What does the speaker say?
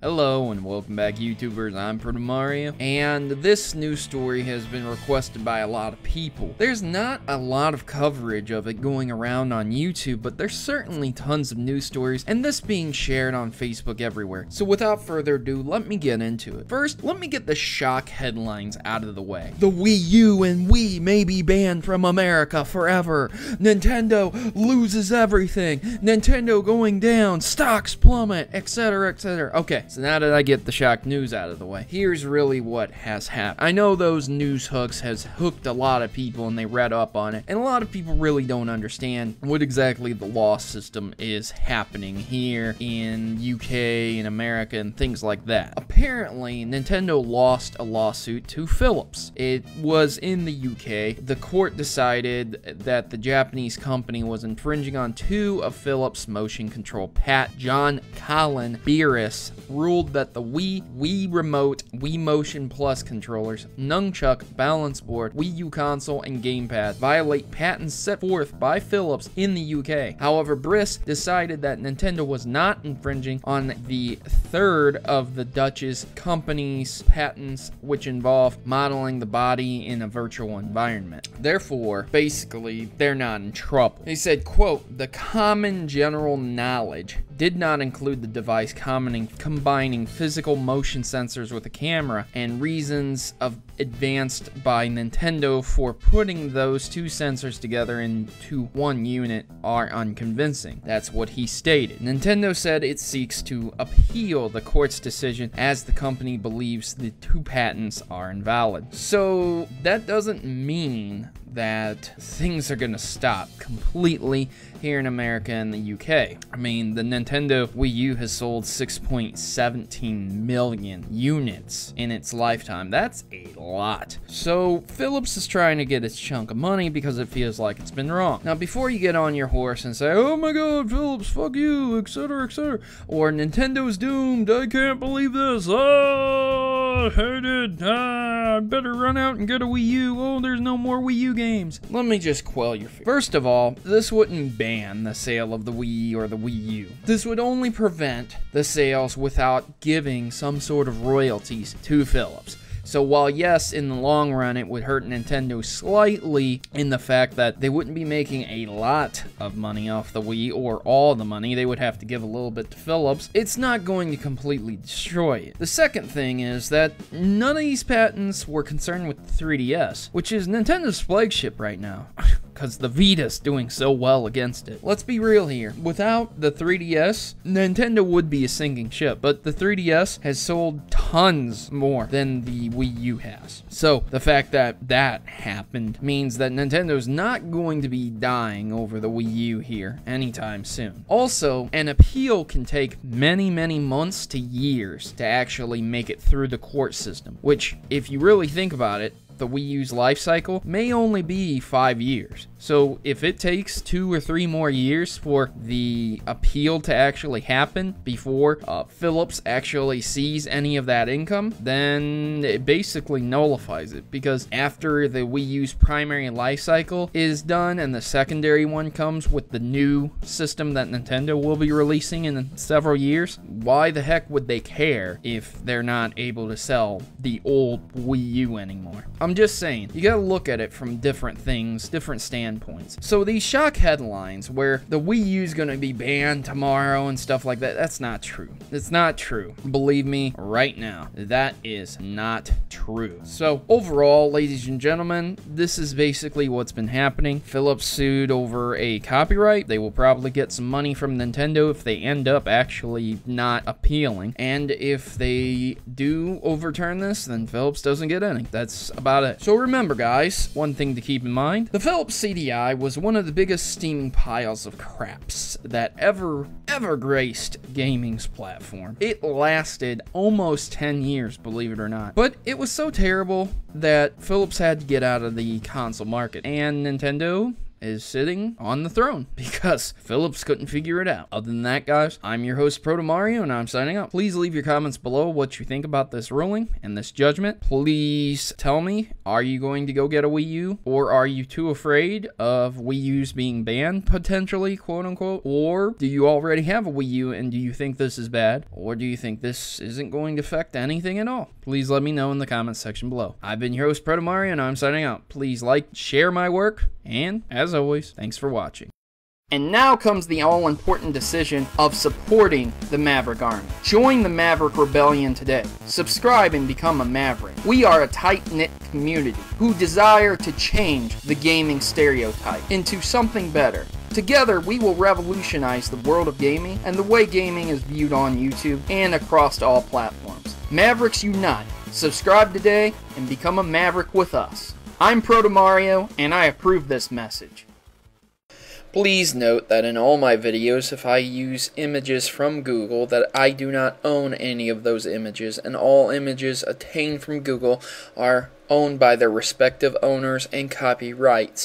Hello and welcome back, YouTubers. I'm Protomario, and this news story has been requested by a lot of people. There's not a lot of coverage of it going around on YouTube, but there's certainly tons of news stories, and this being shared on Facebook everywhere. So without further ado, let me get into it. First, let me get the shock headlines out of the way. The Wii U and Wii may be banned from America forever. Nintendo loses everything. Nintendo going down. Stocks plummet, etc., etc. Okay, so now that I get the shock news out of the way, here's really what has happened. I know those news hooks has hooked a lot of people and they read up on it, and a lot of people really don't understand what exactly the law system is happening here in UK and America and things like that. Apparently, Nintendo lost a lawsuit to Phillips. It was in the UK. The court decided that the Japanese company was infringing on two of Phillips' motion control patents. John Colin Beerus ruled that the Wii Remote, Wii Motion Plus controllers, Nunchuck, Balance Board, Wii U console, and gamepad violate patents set forth by Phillips in the UK. However, Briss decided that Nintendo was not infringing on the third of the Dutch's company's patents, which involve modeling the body in a virtual environment. Therefore, basically, they're not in trouble. He said, quote, "The common general knowledge did not include the device combining physical motion sensors with a camera, and reasons advanced by Nintendo for putting those two sensors together into one unit are unconvincing." That's what he stated. Nintendo said it seeks to appeal the court's decision as the company believes the two patents are invalid. So that doesn't mean that things are gonna stop completely here in America and the UK. I mean, the Nintendo Wii U has sold 6.17 million units in its lifetime. That's a lot. So Phillips is trying to get its chunk of money because it feels like it's been wrong. Now, before you get on your horse and say, "Oh my god, Phillips, fuck you," etc., etc., or "Nintendo's doomed, I can't believe this, oh, I hate it, I better run out and get a Wii U, oh, there's no more Wii U games," let me just quell your fear. First of all, this wouldn't ban the sale of the Wii or the Wii U. This would only prevent the sales without giving some sort of royalties to Phillips. So while yes, in the long run, it would hurt Nintendo slightly in the fact that they wouldn't be making a lot of money off the Wii, or all the money, they would have to give a little bit to Phillips, it's not going to completely destroy it. The second thing is that none of these patents were concerned with the 3DS, which is Nintendo's flagship right now. Because the Vita's doing so well against it. Let's be real here. Without the 3DS, Nintendo would be a sinking ship, but the 3DS has sold tons more than the Wii U has. So the fact that that happened means that Nintendo's not going to be dying over the Wii U here anytime soon. Also, an appeal can take many, many months to years to actually make it through the court system, which, if you really think about it, the Wii U's life cycle may only be 5 years. So if it takes 2 or 3 more years for the appeal to actually happen before Phillips actually sees any of that income, then it basically nullifies it, because after the Wii U's primary life cycle is done and the secondary one comes with the new system that Nintendo will be releasing in several years, why the heck would they care if they're not able to sell the old Wii U anymore? I'm just saying, you gotta look at it from different things, different standpoints. So these shock headlines where the Wii U is gonna be banned tomorrow and stuff like that, that's not true. It's not true. Believe me right now, that is not true. So overall, ladies and gentlemen, this is basically what's been happening. Phillips sued over a copyright. They will probably get some money from Nintendo if they end up actually not appealing. And if they do overturn this, then Phillips doesn't get any. That's about it. So remember, guys, one thing to keep in mind: the Phillips CDI was one of the biggest steaming piles of craps that ever graced gaming's platform. It lasted almost 10 years, believe it or not. But it was so terrible that Phillips had to get out of the console market, and Nintendo is sitting on the throne because Phillips couldn't figure it out. Other than that, guys, I'm your host, Protomario, and I'm signing out. Please leave your comments below what you think about this ruling and this judgment. Please tell me, are you going to go get a Wii U, or are you too afraid of Wii U's being banned, potentially, quote unquote? Or do you already have a Wii U and do you think this is bad? Or do you think this isn't going to affect anything at all? Please let me know in the comments section below. I've been your host, Protomario, and I'm signing out. Please like, share my work, and as always, thanks for watching. And now comes the all-important decision of supporting the Maverick Army. Join the Maverick Rebellion today. Subscribe and become a Maverick. We are a tight-knit community who desire to change the gaming stereotype into something better. Together, we will revolutionize the world of gaming and the way gaming is viewed on YouTube and across all platforms. Mavericks unite. Subscribe today and become a Maverick with us. I'm Protomario, and I approve this message. Please note that in all my videos, if I use images from Google, that I do not own any of those images, and all images obtained from Google are owned by their respective owners and copyrights.